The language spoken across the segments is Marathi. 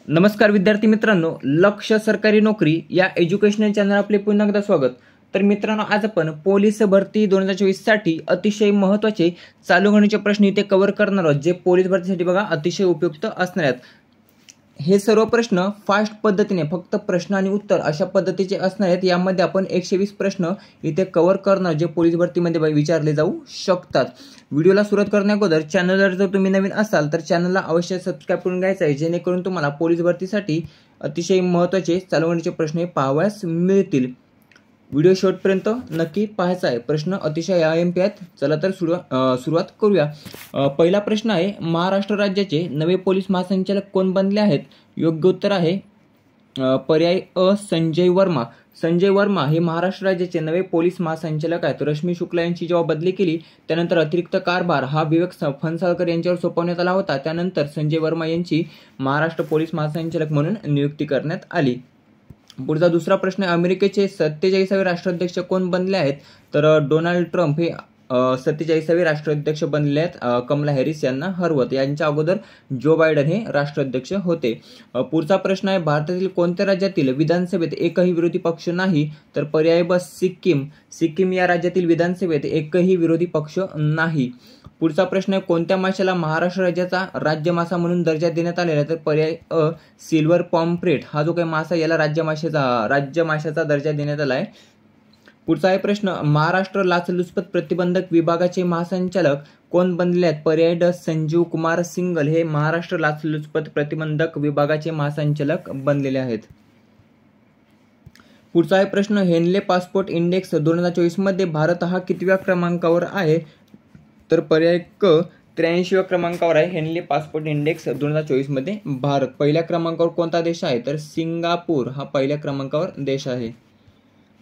नमस्कार विद्यार्थी मित्रांनो, लक्ष्य सरकारी नोकरी या एज्युकेशनल चॅनल आपले पुन्हा एकदा स्वागत। तर मित्रांनो, आज आपण पोलीस भरती 2024 साठी अतिशय महत्त्वाचे चालू घडामोडीचे प्रश्न इथे कव्हर करणार आहोत, जे पोलीस भरतीसाठी बघा अतिशय उपयुक्त असणार आहेत। हे सर्व प्रश्न फास्ट पद्धतीने फक्त प्रश्न आणि उत्तर अशा पद्धतीचे असणार आहेत। यामध्ये आपण 120 प्रश्न इथे कव्हर करणार, जे पोलीस भरतीमध्ये विचारले जाऊ शकतात। व्हिडिओला सुरुवात करण्याअगोदर चॅनलवर जर तुम्ही नवीन असाल तर चॅनलला अवश्य सबस्क्राइब करून घ्यायचं आहे, जेणेकरून तुम्हाला पोलीस भरतीसाठी अतिशय महत्त्वाचे चालू घडामोडीचे प्रश्न पाहावयास मिळतील। व्हिडिओ शेवटपर्यंत नक्की पाहायचा आहे। प्रश्न अतिशय IMP आहेत। चला तर सुरुवात करूया। पहिला प्रश्न आहे, महाराष्ट्र राज्याचे नवे पोलीस महासंचालक कोण बनले आहेत? योग्य उत्तर आहे पर्याय अ, संजय वर्मा। संजय वर्मा हे महाराष्ट्र राज्याचे नवे पोलीस महासंचालक आहेत। रश्मी शुक्ला यांची जेव्हा बदली केली त्यानंतर अतिरिक्त कारभार हा विवेक फणसळकर यांच्यावर सोपवण्यात आला होता। त्यानंतर संजय वर्मा यांची महाराष्ट्र पोलीस महासंचालक म्हणून नियुक्ती करण्यात आली। पुढचा दुसरा प्रश्न, अमेरिकेचे 47वे राष्ट्राध्यक्ष कोण बनले आहेत? तर डोनाल्ड ट्रम्प हे 47वे राष्ट्राध्यक्ष बनले आहेत, कमला हॅरिस यांना हरवत। यांच्या अगोदर जो बायडन हे राष्ट्राध्यक्ष होते। पुढचा प्रश्न आहे, भारतातील कोणत्या राज्यातील विधानसभेत एकही विरोधी पक्ष नाही? तर पर्याय ब, सिक्कीम। सिक्कीम या राज्यातील विधानसभेत एकही विरोधी पक्ष नाही। पुढचा प्रश्न आहे, कोणत्या माशाला महाराष्ट्र राज्याचा राज्य मासा म्हणून दर्जा देण्यात आलेला आहे? तर पर्याय अ, सिल्वर पॉम्फ्रेट। हा जो काही मासा याला राज्य माशाचा दर्जा देण्यात आला आहे। पुढचा आहे प्रश्न, महाराष्ट्र लाचलुचपत प्रतिबंधक विभागाचे महासंचालक कोण बनले आहेत? पर्याय ड, संजीव कुमार सिंगल हे महाराष्ट्र लाचलुचपत प्रतिबंधक विभागाचे महासंचालक बनलेले आहेत। पुढचा आहे प्रश्न, हेनले पासपोर्ट इंडेक्स 2024 मध्ये भारत हा कितव्या क्रमांकावर आहे? तर पर्याय क, 83व्या क्रमांकावर आहे हेनले पासपोर्ट इंडेक्स 2024 मध्ये भारत। पहिल्या क्रमांकावर कोणता देश आहे? तर सिंगापूर हा पहिल्या क्रमांकावर देश आहे।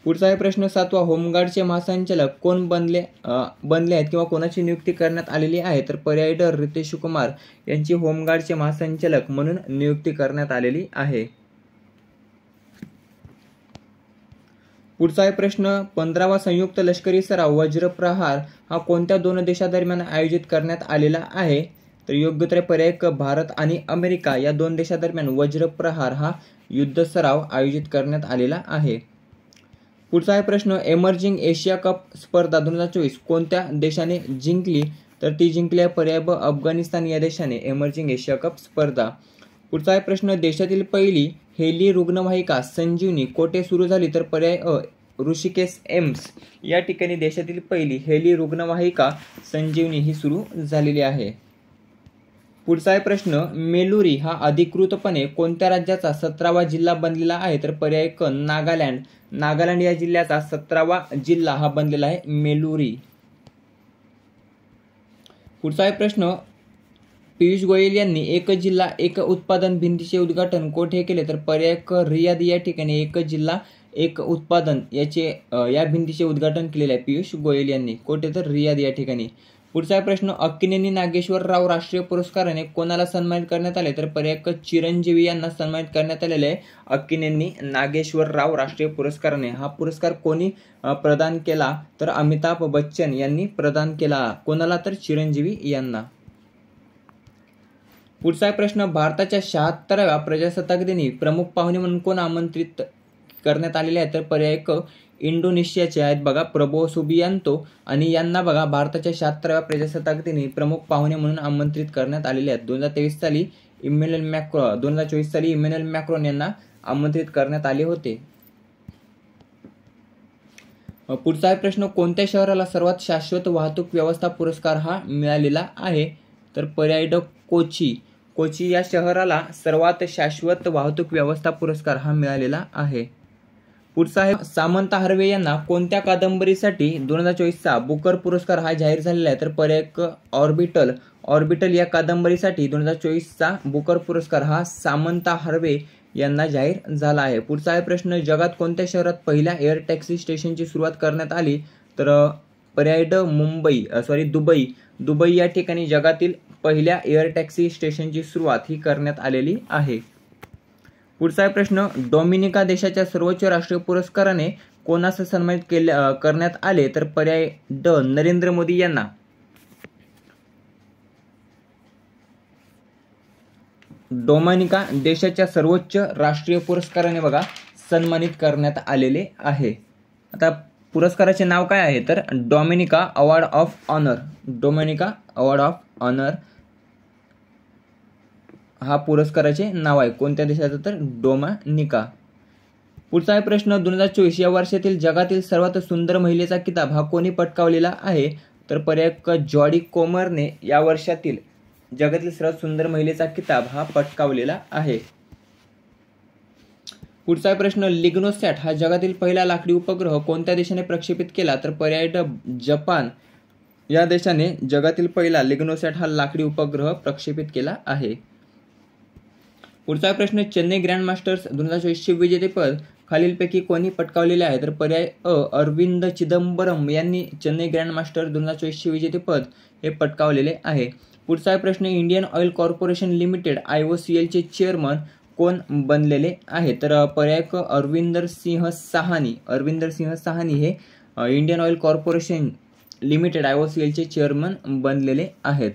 पुढचा आहे प्रश्न 7वा, होमगार्डचे महासंचालक कोण बनले आहेत किंवा कोणाची नियुक्ती करण्यात आलेली आहे? तर पर्याय ड, रितेश कुमार यांची होमगार्डचे महासंचालक म्हणून नियुक्ती करण्यात आलेली आहे। पुढचा आहे प्रश्न 15वा संयुक्त लष्करी सराव वज्रप्रहार हा कोणत्या दोन देशांदरम्यान आयोजित करण्यात आलेला आहे? तर योग्य उत्तर पर्याय क, भारत आणि अमेरिका या दोन देशांदरम्यान वज्रप्रहार हा युद्ध सराव आयोजित करण्यात आलेला आहे। पुढचा आहे प्रश्न, एमर्जिंग एशिया कप स्पर्धा 2024 कोणत्या देशाने जिंकली? तर ती जिंकली आहे पर्याय ब, अफगाणिस्तान या देशाने एमर्जिंग एशिया कप स्पर्धा। पुढचा आहे प्रश्न, देशातील पहिली हेली रुग्णवाहिका संजीवनी कोठे सुरू झाली? तर पर्याय अ, ऋषिकेश एम्स या ठिकाणी देशातील पहिली हेली रुग्णवाहिका संजीवनी ही सुरू झालेली आहे। पुढचा आहे प्रश्न, मेलुरी हा अधिकृतपणे कोणत्या राज्याचा 17वा जिल्हा बनलेला आहे? तर पर्याय क, नागालँड। नागालँड या जिल्ह्याचा 17वा जिल्हा हा बनलेला आहे मेलुरी। पुढचा आहे प्रश्न, पियुष गोयल यांनी एक जिल्हा एक उत्पादन भिंतीचे उद्घाटन कोठे केले? तर पर्याय क, रियाद या ठिकाणी एक जिल्हा एक उत्पादन या भिंतीचे उद्घाटन केलेले आहे पियुष गोयल यांनी। कोठे? तर रियाद या ठिकाणी। पुढचा प्रश्न, अक्किनेनी नागेश्वरराव राष्ट्रीय पुरस्काराने कोणाला सन्मानित करण्यात आले? तर पर्याय क, चिरंजीवी यांना सन्मानित करण्यात आलेले आहे अक्किनेनी नागेश्वरराव राष्ट्रीय पुरस्काराने। हा पुरस्कार कोणी प्रदान केला? तर अमिताभ बच्चन यांनी प्रदान केला। कोणाला? तर चिरंजीवी यांना। पुढचा प्रश्न, भारताच्या 76व्या प्रजासत्ताक दिनी प्रमुख पाहुणे म्हणून कोण आमंत्रित करण्यात आलेले आहेत? तर पर्याय क, इंडोनेशियाचे आहेत बघा प्रबोवो सुबियांतो, आणि यांना बघा भारताच्या 76व्या प्रजासत्ताक दिनी प्रमुख पाहुणे म्हणून आमंत्रित करण्यात आलेले आहेत। 2024 साली इमॅन्युएल मॅक्रॉन यांना आमंत्रित करण्यात आले होते। पुढचा प्रश्न, कोणत्या शहराला सर्वात शाश्वत वाहतूक व्यवस्था पुरस्कार हा मिळालेला आहे? तर पर्याय ड, कोची। कोची या शहराला सर्वात शाश्वत वाहतूक व्यवस्था पुरस्कार हा मिळालेला आहे। पुढचा आहे, सामंता हर्वे यांना कोणत्या कादंबरीसाठी 2024चा बुकर पुरस्कार हा जाहीर झालेला आहे? तर पर्याय क, ऑर्बिटल। ऑर्बिटल या कादंबरीसाठी 2024चा बुकर पुरस्कार हा सामंता हर्वे यांना जाहीर झाला आहे। पुढचा आहे प्रश्न, जगात कोणत्या शहरात पहिल्या एअर टॅक्सी स्टेशनची सुरुवात करण्यात आली? तर पर्याय ड, दुबई। दुबई या ठिकाणी जगातील पहिल्या एअर टॅक्सी स्टेशनची सुरुवात ही करण्यात आलेली आहे। पुढचा प्रश्न, डोमिनिका देशाच्या सर्वोच्च राष्ट्रीय पुरस्काराने कोणास सन्मानित करण्यात आले? तर पर्याय ड, नरेंद्र मोदी यांना। डोमिनिका देशाच्या सर्वोच्च राष्ट्रीय पुरस्काराने बघा सन्मानित करण्यात आलेले आहे। आता पुरस्काराचे नाव काय आहे तर Dominica award of honour. Dominica award of honour हा पुरस्काराचे नाव आहे। कोणत्या देशाचं तर डोमिनिका। पुढचा आहे प्रश्न 2024 या वर्षातील जगातील सर्वात सुंदर महिलेचा किताब हा कोणी पटकावलेला आहे तर पर्याय क जॉडी कोमरने या वर्षातील जगातील सर्वात सुंदर महिलेचा किताब हा पटकावलेला आहे। पुढचा आहे प्रश्न लिग्नोसॅट हा जगातील पहिला लाकडी उपग्रह कोणत्या देशाने प्रक्षेपित केला तर पर्याय ड जपान या देशाने जगातील पहिला लिग्नोसॅट हा लाकडी उपग्रह प्रक्षेपित केला आहे। पुढचा प्रश्न चेन्नई ग्रँड मास्टर्स 2024 चे विजेतेपद खालीलपैकी कोणी पटकावलेले आहे तर पर्याय अ अरविंद चिदंबरम यांनी चेन्नई ग्रँड मास्टर 2024 चे विजेतेपद हे पटकावलेले आहे। पुढचा प्रश्न Indian oil corporation limited IOCL चे चेअरमन कोण बनलेले आहे तर पर्याय क अरविंदर सिंह साहानी। अरविंदर सिंह साहानी हे Indian oil corporation limited IOCL चे चेअरमन बनलेले आहेत।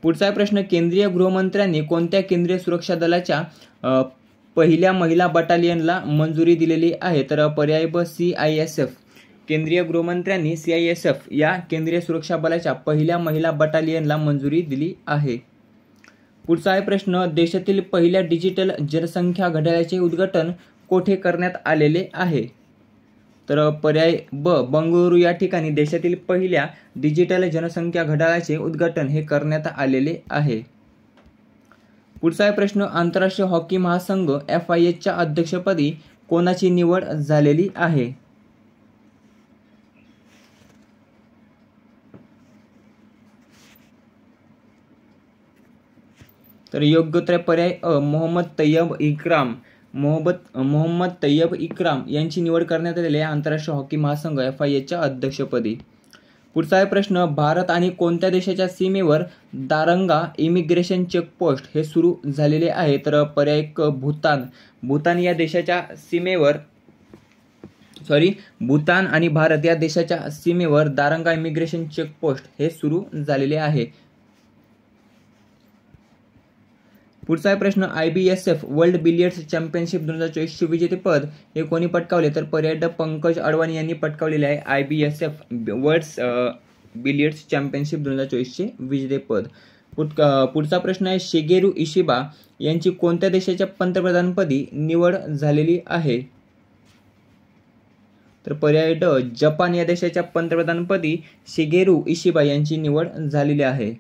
पुढचा प्रश्न केंद्रीय गृहमंत्र्यांनी कोणत्या केंद्रीय सुरक्षा दलाच्या पहिल्या महिला बटालियनला मंजुरी दिलेली आहे तर पर्याय ब CISF। केंद्रीय गृहमंत्र्यांनी CISF या केंद्रीय सुरक्षा बलाच्या पहिल्या महिला बटालियनला मंजुरी दिली आहे। पुढचा आहे प्रश्न देशातील पहिल्या डिजिटल जनसंख्या घड्याळाचे उद्घाटन कोठे करण्यात आलेले आहे तर पर्याय ब बंगळुरू या ठिकाणी देशातील पहिल्या डिजिटल जनसंख्या घड्याळाचे उद्घाटन हे करण्यात आलेले आहे। पुढचा प्रश्न आंतरराष्ट्रीय हॉकी महासंघ FIH च्या अध्यक्षपदी कोणाची निवड झालेली आहे तर योग्य उत्तर पर्याय अ मोहम्मद तय्यब इक्राम यांची निवड करण्यात आलेली आहे आंतरराष्ट्रीय हॉकी महासंघ FIH च्या अध्यक्षपदी। पुढचा आहे प्रश्न भारत आणि कोणत्या देशाच्या सीमेवर दारंगा इमिग्रेशन चेकपोस्ट हे सुरू झालेले आहे तर पर्याय क भूतान। भूतान या देशाच्या सीमेवर भूतान आणि भारत या देशाच्या सीमेवर दारंगा इमिग्रेशन चेकपोस्ट हे सुरू झालेले आहे। पुढचा आहे प्रश्न IBSF वर्ल्ड बिलियर्ड्स चॅम्पियनशिप 2024 चे विजेतेपद हे कोणी पटकावले तर पर्याय ड पंकज अडवाणी यांनी पटकावलेले आहे IBSF वर्ल्ड बिलियर्ड्स चॅम्पियनशिप 2024 चे विजेतेपद। पुढचा प्रश्न आहे शिगेरू इशिबा यांची कोणत्या देशाच्या पंतप्रधानपदी निवड झालेली आहे तर पर्याय ड जपान या देशाच्या पंतप्रधानपदी शिगेरू इशिबा यांची निवड झालेली आहे।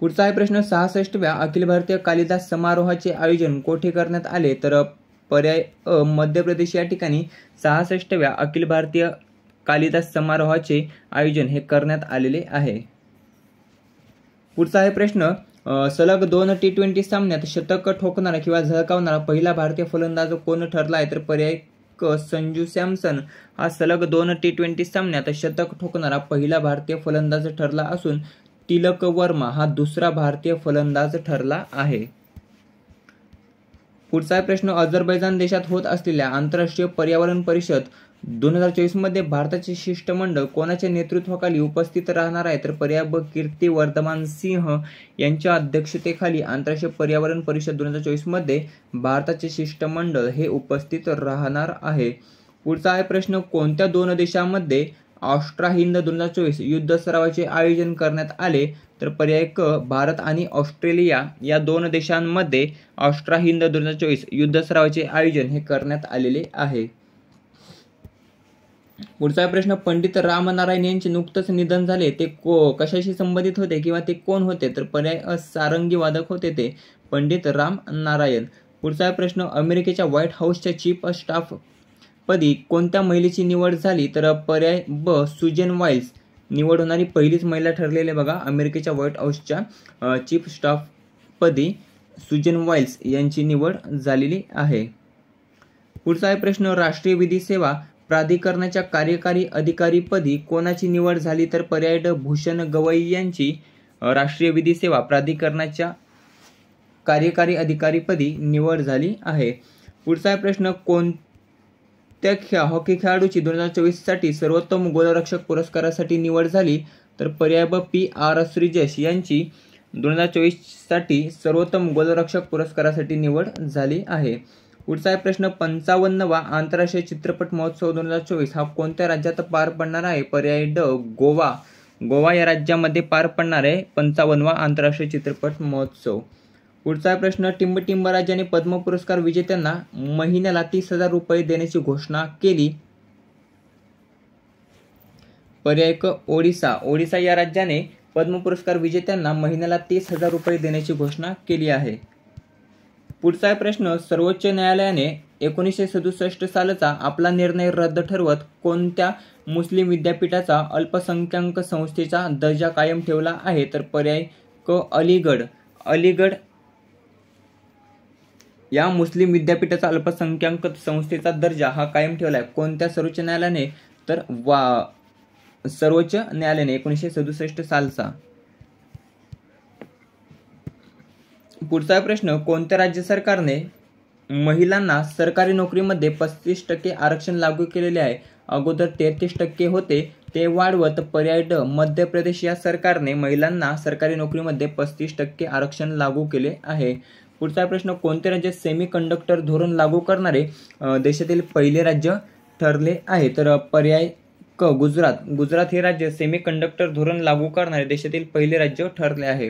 पुढचा आहे प्रश्न 66व्या अखिल भारतीय कालिदास समारोहाचे आयोजन कोठे करण्यात आले तर पर्याय अ मध्य प्रदेश या ठिकाणी 66व्या अखिल भारतीय कालिदास समारोहाचे आयोजन हे करण्यात आलेले आहे। पुढचा आहे प्रश्न सलग 2 T20 सामन्यात शतक ठोकणारा किंवा झळकावणारा पहिला भारतीय फलंदाज कोण ठरला आहे तर पर्याय क संजू सॅमसन हा सलग 2 T20 सामन्यात शतक ठोकणारा पहिला भारतीय फलंदाज ठरला असून तिलक वर्मा हा दुसरा भारतीय फलंदाज ठरला आहे। पुढचा प्रश्न अझरबैजान देशात होत असलेल्या आंतरराष्ट्रीय पर्यावरण परिषद 2024 मध्ये भारताचे शिष्टमंडळ कोणाच्या नेतृत्वाखाली उपस्थित राहणार आहे तर पर्याय ब कीर्ती वर्धमान सिंह यांच्या अध्यक्षतेखाली आंतरराष्ट्रीय पर्यावरण परिषद 2024 मध्ये भारताचे शिष्टमंडळ हे उपस्थित राहणार आहे। पुढचा आहे प्रश्न कोणत्या 2 देशांमध्ये ऑस्ट्रा हिंद 2024 युद्ध सरावाचे आयोजन करण्यात आले तर पर्याय क भारत आणि ऑस्ट्रेलिया या 2 देशांमध्ये ऑस्ट्रा हिंद 2024 युद्ध सरावाचे आयोजन हे करण्यात आलेले आहे। पुढचा प्रश्न पंडित रामनारायण यांचे नुकतंच निधन झाले ते कशाशी संबंधित होते किंवा ते कोण होते तर पर्याय अ सारंगी वादक होते ते पंडित रामनारायण। पुढचा प्रश्न अमेरिकेच्या व्हाईट हाऊसच्या चीफ स्टाफ पदी कोणत्या महिलेची निवड झाली तर पर्याय ब सुजन वाइल्स निवड होणारी पहिलीच महिला ठरलेली बघा अमेरिकेच्या व्हाईट हाऊसच्या चीफ स्टाफ पदी सुजन वाइल्स यांची निवड झालेली आहे। पुढचा आहे प्रश्न राष्ट्रीय विधी सेवा प्राधिकरणाच्या कार्यकारी अधिकारी पदी कोणाची निवड झाली तर पर्याय ड भूषण गवई यांची राष्ट्रीय विधी सेवा प्राधिकरणाच्या कार्यकारी अधिकारी पदी निवड झाली आहे। पुढचा प्रश्न कोणत्या हॉकी खेळाडूची 2024 साठी सर्वोत्तम गोलरक्षक पुरस्कारासाठी निवड झाली तर पर्याय ब PR श्रीजेश यांची 2024 साठी सर्वोत्तम गोलरक्षक पुरस्कारासाठी निवड झाली आहे. पुढचा प्रश्न 55वा आंतरराष्ट्रीय चित्रपट महोत्सव 2024 हा कोणत्या राज्यात पार पडणार आहे? पर्याय ड गोवा. गोवा या राज्यामध्ये पार पडणार आहे 55वा आंतरराष्ट्रीय चित्रपट महोत्सव. पुढचा प्रश्न टिंबटिंब राज्याने पद्म पुरस्कार विजेत्यांना महिन्याला 30,000 रुपये देण्याची घोषणा केली. पर्याय क ओडिसा. ओडिसा या राज्याने पद्म पुरस्कार विजेत्यांना महिन्याला 30,000 रुपये देण्याची घोषणा केली आहे. पुढचा प्रश्न सर्वोच्च न्यायालयाने 1967 सालचा आपला निर्णय रद्द ठरवत कोणत्या मुस्लिम विद्यापीठाचा अल्पसंख्याक संस्थेचा दर्जा कायम ठेवला आहे? तर पर्याय क अलीगढ. अलीगढ या मुस्लिम विद्यापीठाचा अल्पसंख्याक संस्थेचा दर्जा हा कायम ठेवला आहे. कोणत्या सर्वोच्च न्यायालयाने? तर सर्वोच्च न्यायालयाने 1967 सालचा. पुढचा प्रश्न कोणत्या राज्य सरकारने महिलांना सरकारी नोकरीमध्ये 35% आरक्षण लागू केलेले आहे? अगोदर 33% होते, ते वाढवत. पर्याय ड मध्य प्रदेश या सरकारने महिलांना सरकारी नोकरीमध्ये 35% आरक्षण लागू केले आहे. पुढचा प्रश्न कोणते राज्य सेमी कंडक्टर धोरण लागू करणारे देशातील पहिले राज्य ठरले आहे? तर पर्याय क गुजरात. गुजरात हे राज्य सेमी कंडक्टर धोरण लागू करणारे देशातील पहिले राज्य ठरले आहे.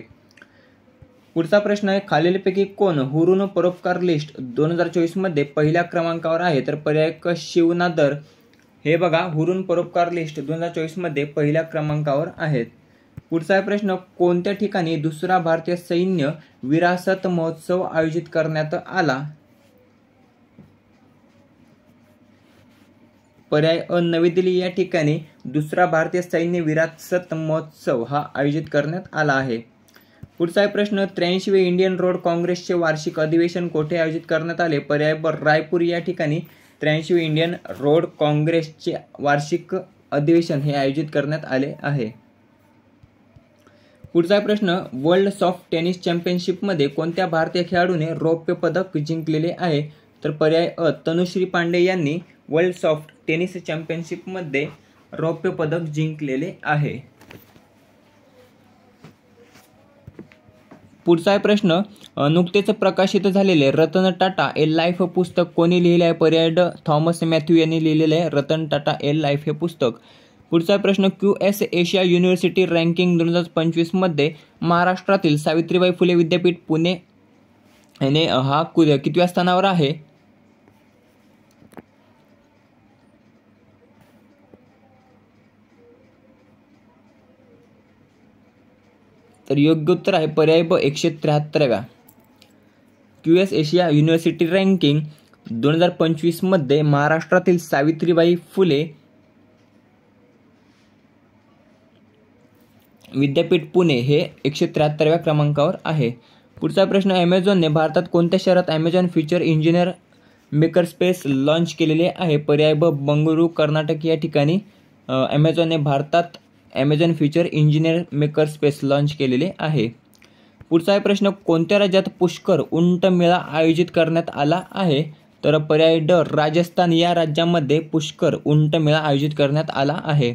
पुढचा प्रश्न आहे खालीलपैकी कोण हुरून परोपकार लिस्ट 2024 मध्ये पहिल्या क्रमांकावर आहे? तर पर्याय क शिवनादर. हे बघा हुरून परोपकार लिस्ट 2024 मध्ये पहिल्या क्रमांकावर आहेत. पुढचा प्रश्न कोणत्या ठिकाणी दुसरा भारतीय सैन्य विरासत महोत्सव आयोजित करण्यात आला? पर्याय अ नवी दिल्ली या ठिकाणी दुसरा भारतीय सैन्य विरासत महोत्सव हा आयोजित करण्यात आला आहे. पुढचा प्रश्न 83वे इंडियन रोड काँग्रेसचे वार्षिक अधिवेशन कोठे आयोजित करण्यात आले? पर्याय ब रायपूर या ठिकाणी 83वे इंडियन रोड काँग्रेसचे वार्षिक अधिवेशन हे आयोजित करण्यात आले आहे. पुढचा प्रश्न वर्ल्ड सॉफ्ट टेनिस चॅम्पियनशिपमध्ये कोणत्या भारतीय खेळाडूने रौप्य पदक जिंकलेले आहे? तर पर्याय अ तनुश्री पांडे यांनी वर्ल्ड सॉफ्ट टेनिस चॅम्पियनशिपमध्ये रौप्य पदक जिंकलेले आहे. पुढचा प्रश्न नुकतेच प्रकाशित झालेले रतन टाटा ए लाईफ पुस्तक कोणी लिहिले आहे? पर्याय ड थॉमस मॅथ्यू यांनी लिहिलेले आहे रतन टाटा ए लाईफ हे पुस्तक. पुढचा प्रश्न QS एशिया युनिव्हर्सिटी रँकिंग 2025 मध्ये महाराष्ट्रातील सावित्रीबाई फुले विद्यापीठ पुणे याने हा कितव्या स्थानावर आहे? तर योग्य उत्तर आहे पर्याय ब 173व्या. QS एशिया युनिव्हर्सिटी रँकिंग 2025 मध्ये महाराष्ट्रातील सावित्रीबाई फुले विद्यापीठ पुणे हे 173व्या क्रमांकावर आहे. पुढचा प्रश्न ॲमेझॉनने भारतात कोणत्या शहरात ॲमेझॉन फ्युचर इंजिनियर मेकरस्पेस लॉन्च केलेले आहे? पर्याय ब बंगळुरू कर्नाटक या ठिकाणी ॲमेझॉनने भारतात ॲमेझॉन फ्युचर इंजिनियर मेकरस्पेस लॉन्च केलेले आहे. पुढचा प्रश्न कोणत्या राज्यात पुष्कर उंट मेळा आयोजित करण्यात आला आहे? तर पर्याय ड राजस्थान या राज्यामध्ये पुष्कर उंट मेळा आयोजित करण्यात आला आहे.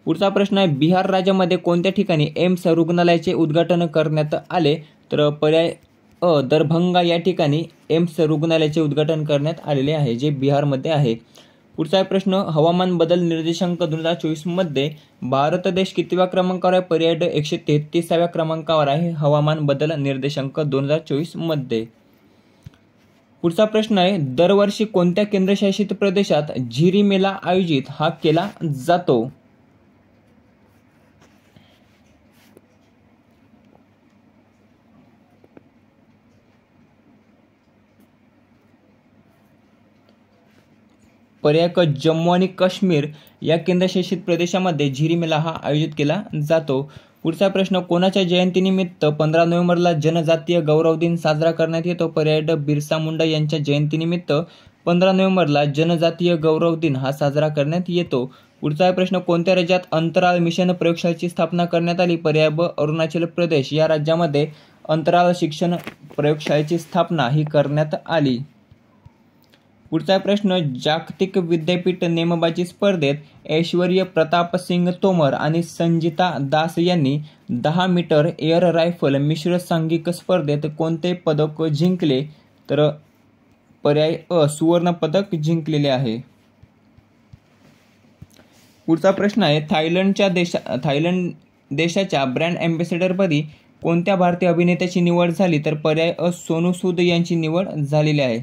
पुढचा प्रश्न आहे बिहार राज्यामध्ये कोणत्या ठिकाणी एम्स रुग्णालयाचे उद्घाटन करण्यात आले? तर पर्याय अ दरभंगा या ठिकाणी एम्स रुग्णालयाचे उद्घाटन करण्यात आलेले आहे जे बिहारमध्ये आहे. पुढचा प्रश्न हवामान बदल निर्देशांक 2024 मध्ये भारत देश कितव्या क्रमांकावर आहे? पर्याय ड 133व्या क्रमांकावर आहे हवामान बदल निर्देशांक 2024 मध्ये. पुढचा प्रश्न आहे दरवर्षी कोणत्या केंद्रशासित प्रदेशात झिरी मेळा आयोजित हा केला जातो? पर्याय क जम्मू आणि काश्मीर या केंद्रशासित प्रदेशामध्ये झिरी मेळा हा आयोजित केला जातो. पुढचा प्रश्न कोणाच्या जयंतीनिमित्त 15 नोव्हेंबरला जनजातीय गौरव दिन साजरा करण्यात येतो? पर्याय ड बिरसा मुंडा यांच्या जयंतीनिमित्त 15 नोव्हेंबरला जनजातीय गौरव दिन हा साजरा करण्यात येतो. पुढचा प्रश्न कोणत्या राज्यात अंतराळ मिशन प्रयोगशाळेची स्थापना करण्यात आली? पर्याय ब अरुणाचल प्रदेश या राज्यामध्ये अंतराळ शिक्षण प्रयोगशाळेची स्थापना ही करण्यात आली. पुढचा प्रश्न, जागतिक विद्यापीठ नेमबाजी स्पर्धेत ऐश्वर्य प्रताप सिंग तोमर आणि संजिता दास यांनी 10 मीटर एअर रायफल मिश्र सांघिक स्पर्धेत कोणते पदक जिंकले? तर पर्याय अ सुवर्ण पदक जिंकलेले आहे. पुढचा प्रश्न आहे, थायलंड देशाच्या ब्रँड अँबॅसेडरपदी कोणत्या भारतीय अभिनेत्याची निवड झाली? तर पर्याय अ सोनू सूद यांची निवड झालेली आहे.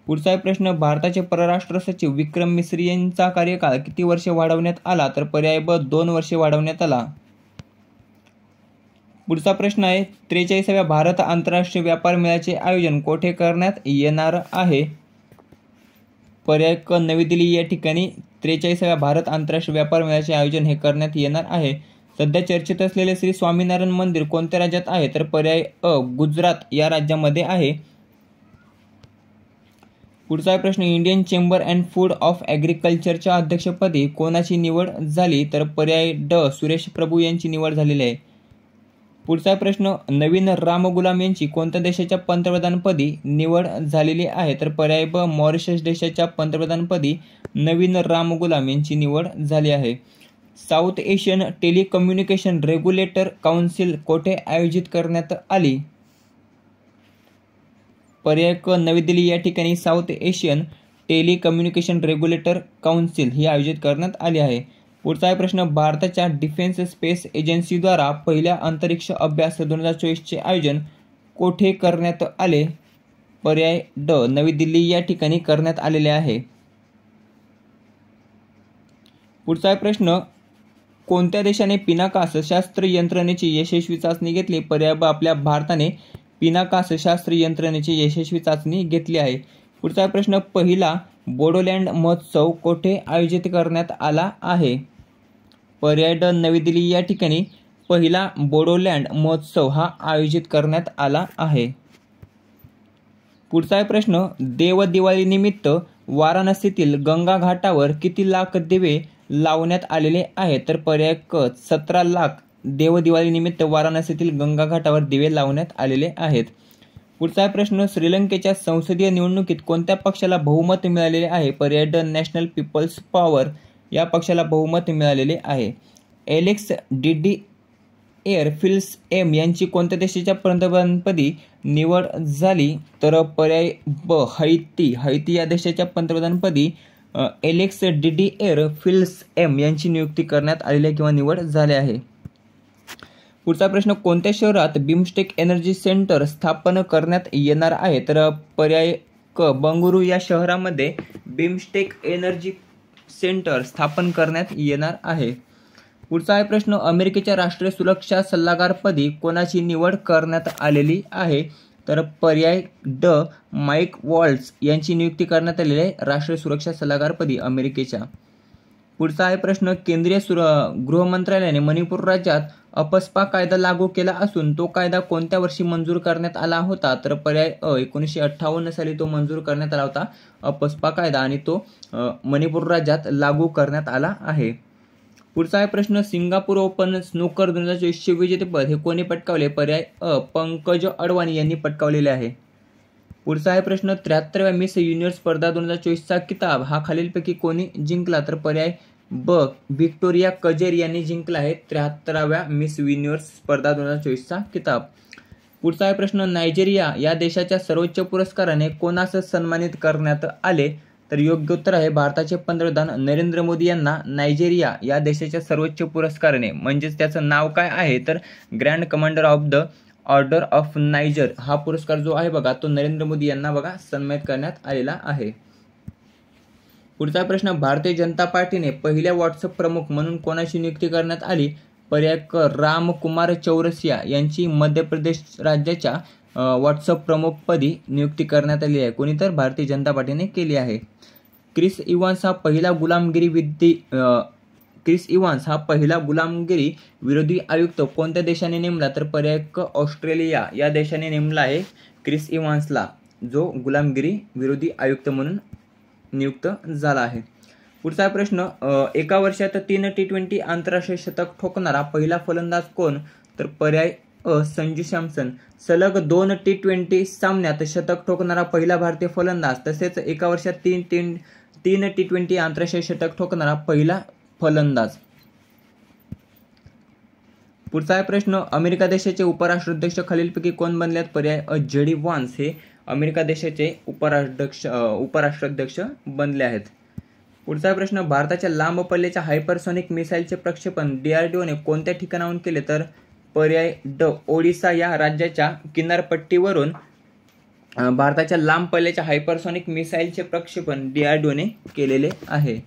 पुढचा प्रश्न, भारताचे परराष्ट्र सचिव विक्रम मिस्री यांचा कार्यकाळ किती वर्षे वाढवण्यात आला? तर पर्याय ब 2 वर्षे वाढवण्यात आला. पुढचा प्रश्न आहे, 43व्या भारत आंतरराष्ट्रीय व्यापार मेळ्याचे आयोजन कोठे करण्यात येणार आहे? पर्याय क नवी दिल्ली या ठिकाणी 43व्या भारत आंतरराष्ट्रीय व्यापार मेळ्याचे आयोजन हे करण्यात येणार आहे. सध्या चर्चेत असलेले श्री स्वामीनारायण मंदिर कोणत्या राज्यात आहे? तर पर्याय अ गुजरात या राज्यामध्ये आहे. पुढचा प्रश्न, Indian chamber and food of ॲग्रिकल्चरच्या अध्यक्षपदी कोणाची निवड झाली? तर पर्याय ड सुरेश प्रभू यांची निवड झालेली आहे. पुढचा प्रश्न, नवीन राम गुलाम यांची कोणत्या देशाच्या पंतप्रधानपदी निवड झालेली आहे? तर पर्याय ब मॉरिशस देशाच्या पंतप्रधानपदी नवीन राम गुलाम यांची निवड झाली आहे. South Asian telecommunication regulator council कोठे आयोजित करण्यात आली? पर्याय क नवी दिल्ली या ठिकाणी South Asian telecommunication regulator council ही आयोजित करण्यात आली आहे. पुढचा प्रश्न, भारताच्या डिफेन्स स्पेस एजन्सीद्वारा पहिल्या अंतरिक्ष अभ्यास 2024चे आयोजन कोठे करण्यात आले? पर्याय ड नवी दिल्ली या ठिकाणी करण्यात आलेले आहे. पुढचा प्रश्न, कोणत्या देशाने पिनाकास शास्त्र यंत्रणेची यशस्वी चाचणी घेतली? पर्याय ब आपल्या भारताने पिनाकास शास्त्र यंत्रणेची यशस्वी चाचणी घेतली आहे. पुढचा प्रश्न, पहिला बोडोलँड महोत्सव कोठे आयोजित करण्यात आला आहे? पर्याय ड नवी दिल्ली या ठिकाणी पहिला बोडोलँड महोत्सव हा आयोजित करण्यात आला आहे. पुढचा प्रश्न, देव दिवाळी निमित्त वाराणसीतील गंगा घाटावर किती लाख दिवे लावण्यात आलेले आहेत? तर पर्याय क 17 लाख देव दिवाळी निमित्त वाराणसीतील गंगा घाटावर दिवे लावण्यात आलेले आहेत. पुढचा प्रश्न, श्रीलंकेच्या संसदीय निवडणुकीत कोणत्या पक्षाला बहुमत मिळालेले आहे? पर्याय ड नॅशनल पीपल्स पॉवर या पक्षाला बहुमत मिळालेले आहे. एलेक्स डिडिएर फिल्स एम यांची कोणत्या देशाच्या पंतप्रधानपदी निवड झाली? तर पर्याय ब हैती या देशाच्या पंतप्रधानपदी एलेक्स डिडिएर फिल्स एम यांची नियुक्ती करण्यात आलेली आहे किंवा निवड झाली आहे. पुढचा प्रश्न, कोणत्या शहरात बिमस्टेक एनर्जी सेंटर स्थापन करण्यात येणार आहे? तर पर्याय क बंगळुरू या शहरामध्ये बिमस्टेक एनर्जी सेंटर स्थापन करण्यात येणार आहे. पुढचा आहे प्रश्न, अमेरिकेच्या राष्ट्रीय सुरक्षा सल्लागारपदी कोणाची निवड करण्यात आलेली आहे? तर पर्याय ड माईक वॉल्ट्ज यांची नियुक्ती करण्यात आलेली आहे राष्ट्रीय सुरक्षा सल्लागारपदी अमेरिकेच्या. पुढचा आहे प्रश्न, केंद्रीय गृहमंत्रालयाने मणिपूर राज्यात अपस्पा कायदा लागू केला असून तो कायदा कोणत्या वर्षी मंजूर करण्यात आला होता? तर पर्याय अ 1958 साली तो मंजूर करण्यात आला होता अपस्पा कायदा आणि तो मणिपूर राज्यात लागू करण्यात आला आहे. पुढचा आहे प्रश्न, सिंगापूर ओपन स्नूकर 2024 विजेतेपद हे कोणी पटकावले? पर्याय अ पंकज अडवाणी यांनी पटकावलेले आहे. पुढचा आहे प्रश्न, 73व्या मिस युनिव्हर्स स्पर्धा 2024चा किताब हा खालीलपैकी कोणी जिंकला? तर पर्याय ब व्हिक्टोरिया कजेर यांनी जिंकला आहे 73व्या मिस युनिव्हर्स स्पर्धा 2024चा किताब. पुढचा आहे प्रश्न, नायजेरिया या देशाच्या सर्वोच्च पुरस्काराने कोणास सन्मानित करण्यात आले? तर योग्य उत्तर आहे भारताचे पंतप्रधान नरेंद्र मोदी यांना नायजेरिया या देशाच्या सर्वोच्च पुरस्काराने, म्हणजेच त्याचं नाव काय आहे तर grand commander of the order of Niger हा पुरस्कार जो आहे बघा तो नरेंद्र मोदी यांना बघा सन्मानित करण्यात आलेला आहे. पुढचा प्रश्न, भारतीय जनता पार्टीने पहिल्या व्हॉट्सअप प्रमुख म्हणून कोणाची नियुक्ती करण्यात आली? पर्याय क रामकुमार चौरसिया यांची मध्य प्रदेश राज्याच्या व्हॉट्सअप प्रमुखपदी नियुक्ती करण्यात आली आहे. कोणी तर भारतीय जनता पार्टीने केली आहे. क्रिस इव्हान्स हा पहिला गुलामगिरी विरोधी आयुक्त कोणत्या देशाने नेमला? तर पर्याय क ऑस्ट्रेलिया या देशाने नेमला आहे क्रिस इव्हान्सला, जो गुलामगिरी विरोधी आयुक्त म्हणून नियुक्त झाला आहे. पुढचा प्रश्न, एका वर्षात 3 T20 आंतरराष्ट्रीय शतक ठोकणारा पहिला फलंदाज कोण? तर पर्याय संजू सॅमसन सलग 2 T20 सामन्यात शतक ठोकणारा पहिला भारतीय फलंदाज, तसेच एका वर्षात तीन T20 आंतरराष्ट्रीय शतक ठोकणारा पहिला फलंदाज. पुढचा आहे प्रश्न, अमेरिका देशाचे उपराष्ट्राध्यक्ष खालीलपैकी कोण बनले आहेत? पर्याय JD व्हान्स हे अमेरिका देशाचे उपराष्ट्राध्यक्ष बनले आहेत. पुढचा प्रश्न, भारताच्या लांब पल्ल्याच्या हायपरसॉनिक मिसाईलचे प्रक्षेपण DRDOने कोणत्या ठिकाणाहून केले? तर पर्याय ओडिशा या राज्याच्या किनारपट्टीवरून भारताच्या लांब पल्ल्याच्या हायपरसॉनिक मिसाईलचे प्रक्षेपण DRDOने केलेले आहे.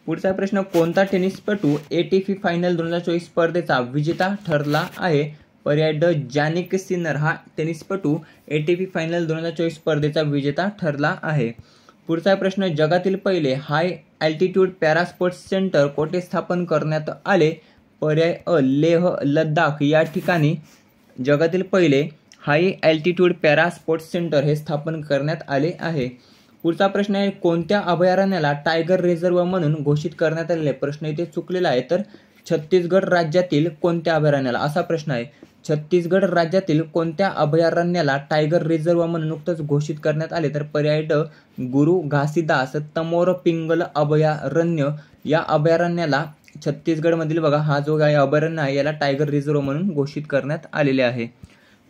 पुढचा प्रश्न, कोणता टेनिसपटू ATP फायनल 2024 स्पर्धेचा विजेता ठरला आहे? पर्याय जॅनिक सिनर हा टेनिसपटू ATP फायनल 2024 स्पर्धेचा विजेता ठरला आहे. पुढचा प्रश्न, जगातील पहिले हाय अल्टिट्यूड पॅरा स्पोर्ट्स सेंटर कोठे स्थापन करण्यात आले? पर्याय लेह लडाख या ठिकाणी जगातील पहिले हाय अल्टिट्यूड पॅरा स्पोर्ट्स सेंटर हे स्थापन करण्यात आले आहे. पुढचा प्रश्न आहे, कोणत्या अभयारण्याला टायगर रिझर्व्ह म्हणून घोषित करण्यात आलेले? प्रश्न इथे चुकलेला आहे, तर छत्तीसगड राज्यातील कोणत्या अभयारण्याला असा प्रश्न आहे. छत्तीसगड राज्यातील कोणत्या अभयारण्याला टायगर रिझर्व्ह म्हणून नुकतंच घोषित करण्यात आले? तर पर्याय गुरु घासीदास तमोर पिंगल अभयारण्य या अभयारण्याला छत्तीसगडमधील बघा हा जो काय अभयारण्य आहे याला टायगर रिझर्व्ह म्हणून घोषित करण्यात आलेले आहे.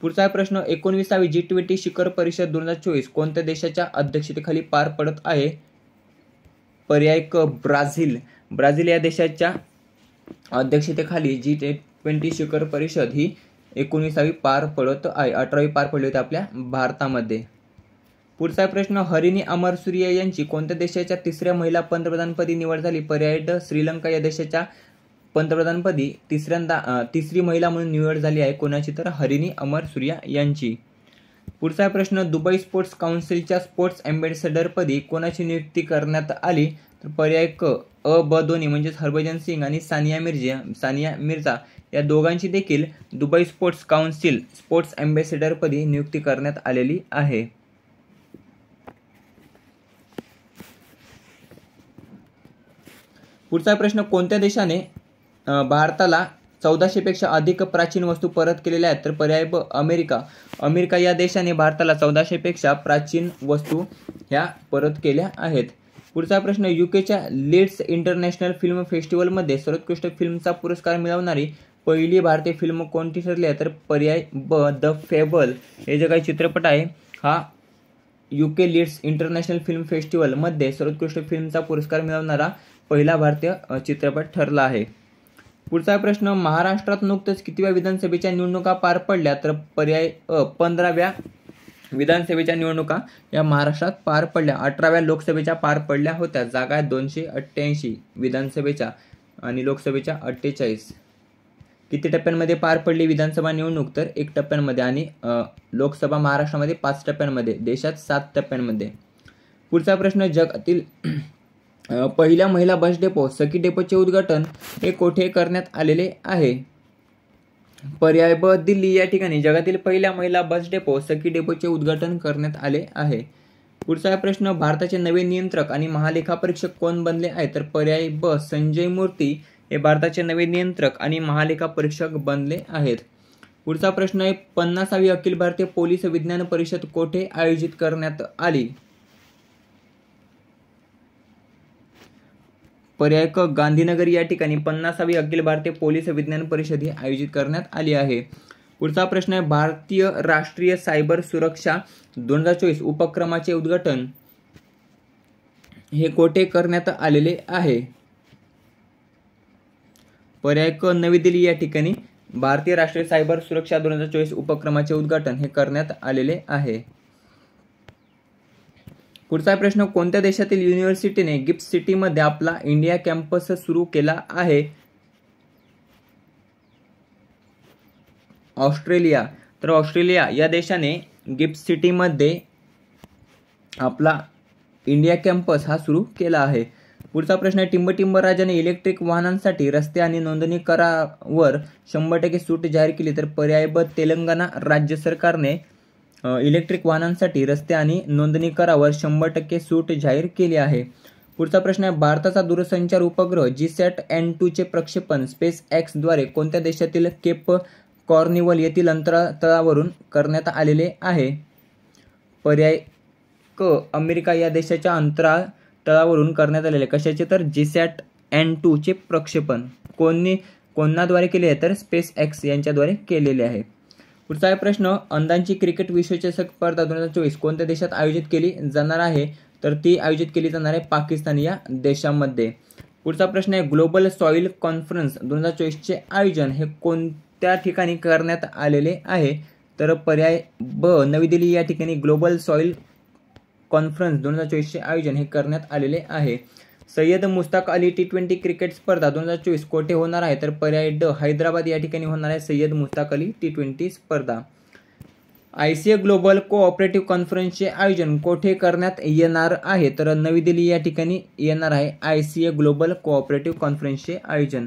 पुढचा प्रश्न, 19वी G20 शिखर परिषद 2024 कोणत्या देशाच्या अध्यक्षतेखाली पार पडत आहे? पर्याय ब्राझील. ब्राझील या देशाच्या अध्यक्षतेखाली G20 शिखर परिषद ही 19वी पार पडत आहे. 18वी पार पडली होती आपल्या भारतामध्ये. पुढचा प्रश्न, हरिणी अमर सूर्य यांची कोणत्या देशाच्या तिसऱ्या महिला पंतप्रधानपदी निवड झाली? पर्याय श्रीलंका या देशाच्या पंतप्रधानपदी तिसरी महिला म्हणून निवड झाली आहे. कोणाची? तर हरिणी अमर सूर्य यांची. पुढचा प्रश्न, दुबई स्पोर्ट्स काउन्सिलच्या स्पोर्ट्स अँबॅसेडरपदी कोणाची नियुक्ती करण्यात आली? तर पर्याय ब दोन्ही म्हणजेच हरभजन सिंग आणि सानिया मिर्झा या दोघांची देखील दुबई स्पोर्ट्स काउन्सिल स्पोर्ट्स अँबॅसेडरपदी नियुक्ती करण्यात आलेली आहे. पुढचा प्रश्न, कोणत्या देशाने भारताला 1400 पेक्षा अधिक प्राचीन वस्तू परत केलेल्या आहेत? तर पर्याय ब अमेरिका. अमेरिका या देशाने भारताला 1400 पेक्षा प्राचीन वस्तू ह्या परत केल्या आहेत. पुढचा प्रश्न, युकेच्या लीड्स इंटरनॅशनल फिल्म फेस्टिवलमध्ये सर्वोत्कृष्ट फिल्मचा पुरस्कार मिळवणारी पहिली भारतीय फिल्म कोणती ठरली आहे? तर पर्याय ब द फेबल हे जे काही चित्रपट आहे हा UK लीड्स इंटरनॅशनल फिल्म फेस्टिवलमध्ये सर्वोत्कृष्ट फिल्मचा पुरस्कार मिळवणारा पहिला भारतीय चित्रपट ठरला आहे. पुढचा प्रश्न, महाराष्ट्रात नुकतंच कितव्या विधानसभेच्या निवडणुका पार पडल्या? तर पर्याय 15व्या विधानसभेच्या निवडणुका या महाराष्ट्रात पार पडल्या. 18व्या लोकसभेच्या पार पडल्या होत्या. जागा 288 विधानसभेच्या आणि लोकसभेच्या 48. किती टप्प्यांमध्ये पार पडली विधानसभा निवडणूक? तर 1 टप्प्यांमध्ये आणि लोकसभा महाराष्ट्रामध्ये 5 टप्प्यांमध्ये, देशात 7 टप्प्यांमध्ये. पुढचा प्रश्न, जगातील पहिल्या महिला बस डेपो सखी डेपोचे उद्घाटन हे कोठे करण्यात आलेले आहे? पर्याय ब दिल्ली या ठिकाणी जगातील पहिल्या महिला बस डेपो सखी डेपोचे उद्घाटन करण्यात आले आहे. पुढचा प्रश्न, भारताचे नवे नियंत्रक आणि महालेखापरीक्षक कोण बनले आहेत? तर पर्याय ब संजय मूर्ती हे भारताचे नवे नियंत्रक आणि महालेखापरीक्षक बनले आहेत. पुढचा प्रश्न आहे, 50वी अखिल भारतीय पोलीस विज्ञान परिषद कोठे आयोजित करण्यात आली? पर्याय क गांधीनगर या ठिकाणी 50वी अखिल भारतीय पोलीस विज्ञान परिषद ही आयोजित करण्यात आली आहे. पुढचा प्रश्न आहे, भारतीय राष्ट्रीय सायबर सुरक्षा 2024 उपक्रमाचे उद्घाटन हे कोठे करण्यात आलेले आहे? पर्याय क नवी दिल्ली या ठिकाणी भारतीय राष्ट्रीय सायबर सुरक्षा 2024 उपक्रमाचे उद्घाटन हे करण्यात आलेले आहे. पुढचा प्रश्न, कोणत्या देशातील युनिव्हर्सिटीने गिफ्ट सिटीमध्ये आपला इंडिया कॅम्पस सुरू केला आहे? ऑस्ट्रेलिया. तर ऑस्ट्रेलिया या देशाने गिफ्ट सिटीमध्ये आपला इंडिया कॅम्पस हा सुरू केला आहे. पुढचा प्रश्न आहे, टिंब राजाने इलेक्ट्रिक वाहनांसाठी रस्ते आणि नोंदणी करावर 100% सूट जाहीर केली. तर पर्याय ब तेलंगणा राज्य सरकारने इलेक्ट्रिक वाहनांसाठी रस्ते आणि नोंदणी करावर 100% सूट जाहीर केली आहे. पुढचा प्रश्न आहे, भारताचा दूरसंचार उपग्रह GSAT-N2 चे प्रक्षेपण SpaceX द्वारे कोणत्या देशातील केप कॉर्निवल येथील अंतराळतळावरून करण्यात आलेले आहे? पर्याय क अमेरिका या देशाच्या अंतराळतळावरून करण्यात आलेले. कशाचे? तर GSAT N2 चे प्रक्षेपण कोणाद्वारे केले आहे? तर SpaceX यांच्याद्वारे केलेले आहे. पुढचा आहे प्रश्न, अंदांची क्रिकेट विश्वचषक स्पर्धा 2024 कोणत्या देशात आयोजित केली जाणार आहे? तर ती आयोजित केली जाणार आहे पाकिस्तान या देशामध्ये. पुढचा प्रश्न आहे, ग्लोबल सॉइल कॉन्फरन्स 2024 चे आयोजन हे कोणत्या ठिकाणी करण्यात आलेले आहे? तर पर्याय ब नवी दिल्ली या ठिकाणी ग्लोबल सॉइल कॉन्फरन्स 2024 चे आयोजन हे करण्यात आलेले आहे. सय्यद मुश्ताक अली T20 क्रिकेट स्पर्धा 2024 कोठे होणार आहे? तर पर्याय ड हैदराबाद या ठिकाणी होणार आहे सय्यद मुश्ताक अली T20 स्पर्धा. ICA ग्लोबल कोऑपरेटिव्ह कॉन्फरन्सचे आयोजन कोठे करण्यात येणार आहे? तर नवी दिल्ली या ठिकाणी येणार आहे ICA ग्लोबल कोऑपरेटिव्ह कॉन्फरन्सचे आयोजन.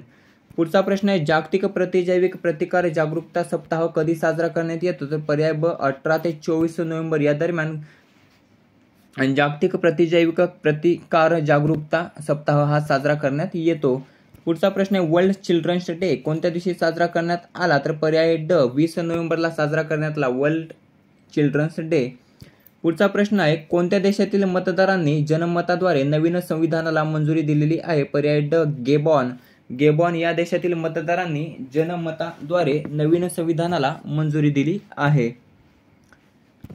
पुढचा प्रश्न आहे, जागतिक प्रतिजैविक प्रतिकार जागरूकता सप्ताह कधी साजरा करण्यात येतो? तर पर्याय ब 18 ते 24 नोव्हेंबर या दरम्यान जागतिक प्रतिजैविक प्रतिकार जागरूकता सप्ताह हा साजरा करण्यात येतो. पुढचा प्रश्न आहे, वर्ल्ड चिल्ड्रन्स डे कोणत्या दिवशी साजरा करण्यात आला? तर पर्याय ड 20 नोव्हेंबरला साजरा करण्यात आला वर्ल्ड चिल्ड्रन्स डे. पुढचा प्रश्न आहे, कोणत्या देशातील मतदारांनी जनमताद्वारे नवीन संविधानाला मंजुरी दिलेली आहे? पर्याय ड गेबॉन. गेबॉन या देशातील मतदारांनी जनमताद्वारे नवीन संविधानाला मंजुरी दिली आहे.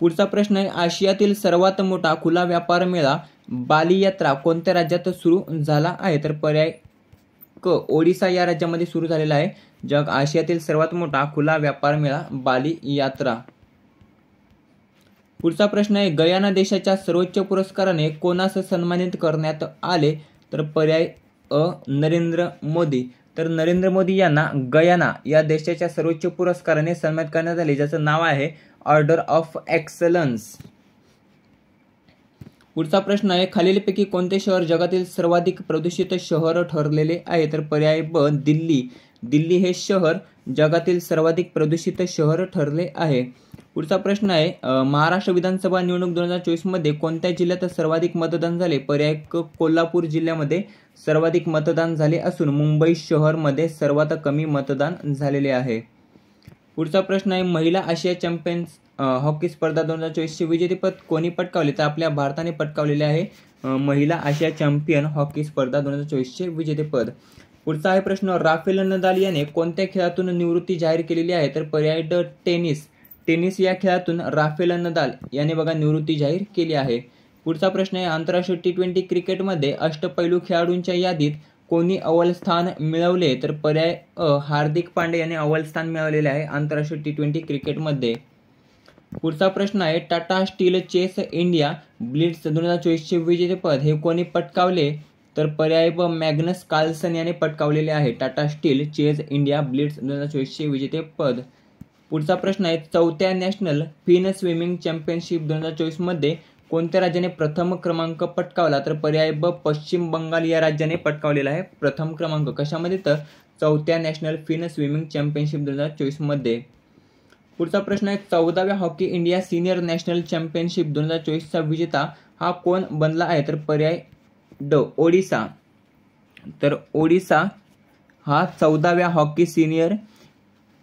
पुढचा प्रश्न आहे, आशियातील सर्वात मोठा खुला व्यापार मेळा बाली यात्रा कोणत्या राज्यात सुरू झाला आहे? तर पर्याय क ओडिसा या राज्यामध्ये सुरू झालेला आहे आशियातील सर्वात मोठा खुला व्यापार मेळा बाली यात्रा. पुढचा प्रश्न आहे, गयाना देशाच्या सर्वोच्च पुरस्काराने कोणास सन्मानित करण्यात आले? तर पर्याय अ नरेंद्र मोदी. तर नरेंद्र मोदी यांना गयाना या देशाच्या सर्वोच्च पुरस्काराने सन्मानित करण्यात आले, ज्याचं नाव आहे ऑर्डर ऑफ एक्सलन्स. पुढचा प्रश्न आहे, खालीलपैकी कोणते शहर जगातील सर्वाधिक प्रदूषित शहर ठरलेले आहे? तर पर्याय ब दिल्ली. दिल्ली हे शहर जगातील सर्वाधिक प्रदूषित शहर ठरले आहे. पुढचा प्रश्न आहे, महाराष्ट्र विधानसभा निवडणूक 2024 मध्ये कोणत्या जिल्ह्यात सर्वाधिक मतदान झाले? पर्याय क कोल्हापूर जिल्ह्यामध्ये सर्वाधिक मतदान झाले असून मुंबई शहरमध्ये सर्वात कमी मतदान झालेले आहे. पुढचा प्रश्न आहे, महिला आशिया चॅम्पियन्स हॉकी स्पर्धा 2024 चे विजेतेपद कोणी पटकावले? तर आपल्या भारताने पटकावलेले आहे महिला आशिया चॅम्पियन हॉकी स्पर्धा 2024 चे विजेतेपद. पुढचा आहे प्रश्न, राफेल नदाल याने कोणत्या खेळातून निवृत्ती जाहीर केलेली आहे? तर पर्याय ड टेनिस. टेनिस या खेळातून राफेल नदाल याने निवृत्ती जाहीर केली आहे. पुढचा प्रश्न आहे, आंतरराष्ट्रीय T20 क्रिकेटमध्ये अष्टपैलू खेळाडूंच्या यादीत कोणी अव्वल स्थान मिळवले? तर पर्याय अ हार्दिक पांड्या यांनी अव्वल स्थान मिळवलेले आहे आंतरराष्ट्रीय T20 क्रिकेटमध्ये. पुढचा प्रश्न आहे, Tata Steel chess India blitz 2024 चे विजेतेपद हे कोणी पटकावले? तर पर्याय ब मॅग्नस कार्लसन याने पटकावलेले आहे Tata Steel chess India blitz 2024 चे विजेतेपद. पुढचा प्रश्न आहे, चौथ्या नॅशनल फिन स्विमिंग चॅम्पियनशिप 2024 मध्ये कोणत्या राज्याने प्रथम क्रमांक पटकावला? तर पर्याय ब पश्चिम बंगाल या राज्याने पटकावलेला आहे प्रथम क्रमांक. कशामध्ये? तर चौथ्या नॅशनल फिन स्विमिंग चॅम्पियनशिप 2024 मध्ये. पुढचा प्रश्न आहे, 14व्या hockey India senior national championship 2024 चा विजेता हा कोण बनला आहे? तर पर्याय ड ओडिसा. तर ओडिसा हा 14व्या हॉकी सिनियर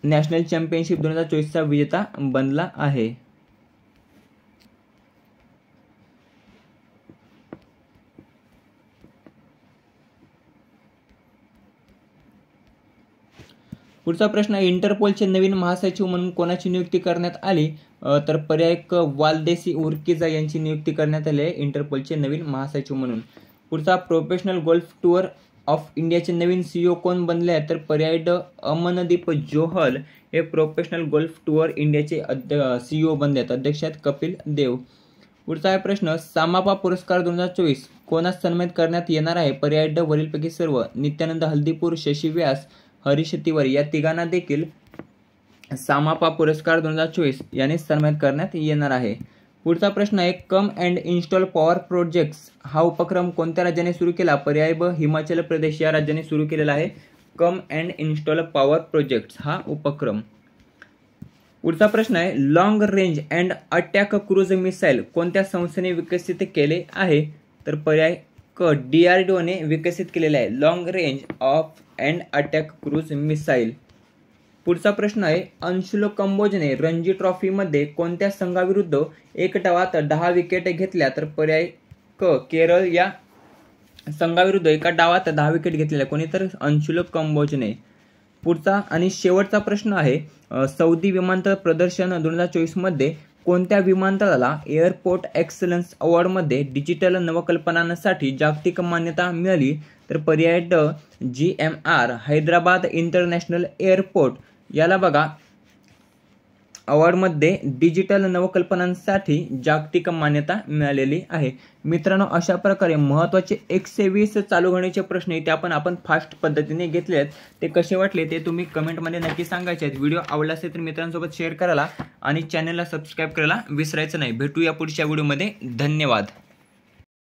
नॅशनल चॅम्पियनशिप 2024 चा विजेता बनला आहे. पुढचा प्रश्न, इंटरपोलचे नवीन महासचिव म्हणून कोणाची नियुक्ती करण्यात आली? तर पर्याय क वालदेसी उर्किजा यांची नियुक्ती करण्यात आली आहे इंटरपोलचे नवीन महासचिव म्हणून. पुढचा, प्रोफेशनल गोल्फ टूर ऑफ इंडियाचे नवीन CEO कोण बनले आहेत? तर पर्याय ड अमनदीप जोहल हे प्रोफेशनल गोल्फ टूर इंडियाचे CEO बनले आहेत. अध्यक्ष आहेत कपिल देव. पुढचा आहे प्रश्न, सामापा पुरस्कार 2024 कोणास सन्मानित करण्यात येणार आहे? पर्याय ड वरीलपैकी सर्व. नित्यानंद हल्दीपूर, शशी व्यास, हरीश तिवारी या तिघांना देखील सामापा पुरस्कार 2024 याने सन्मानित करण्यात येणार आहे. पुढचा प्रश्न आहे, come and install power projects हा उपक्रम कोणत्या राज्याने सुरू केला? पर्याय ब हिमाचल प्रदेश या राज्याने सुरू केलेला आहे come and install power projects हा उपक्रम. पुढचा प्रश्न आहे, long range and attack cruise missile कोणत्या संस्थेने विकसित केले आहे? तर पर्याय क DRDO ने विकसित केलेले आहे long range of and attack cruise missile. पुढचा प्रश्न आहे, अंशुल कंबोजने रणजी ट्रॉफीमध्ये कोणत्या संघाविरुद्ध 1 डावात 10 विकेट घेतल्या? तर पर्याय क, केरळ या संघाविरुद्ध 1 डावात 10 विकेट घेतलेल्या कोणी? तर अंशुल कंबोजने. पुढचा आणि शेवटचा प्रश्न आहे, सौदी विमानतळ प्रदर्शन 2024 मध्ये कोणत्या विमानतळाला एअरपोर्ट एक्सलन्स अवॉर्डमध्ये डिजिटल नवकल्पनांसाठी जागतिक मान्यता मिळाली? तर पर्याय ड, GMR हैदराबाद इंटरनॅशनल एअरपोर्ट याला बघा अवॉर्डमध्ये डिजिटल नवकल्पनांसाठी जागतिक मान्यता मिळालेली आहे. मित्रांनो, अशा प्रकारे महत्त्वाचे 120 चालू घडामोडीचे प्रश्न ते आपण फास्ट पद्धतीने घेतले आहेत. ते कसे वाटले ते तुम्ही कमेंटमध्ये नक्की सांगायचे आहेत. व्हिडिओ आवडला असेल तर मित्रांसोबत शेअर करायला आणि चॅनलला सबस्क्राईब करायला विसरायचं नाही. भेटूया पुढच्या व्हिडिओमध्ये. धन्यवाद.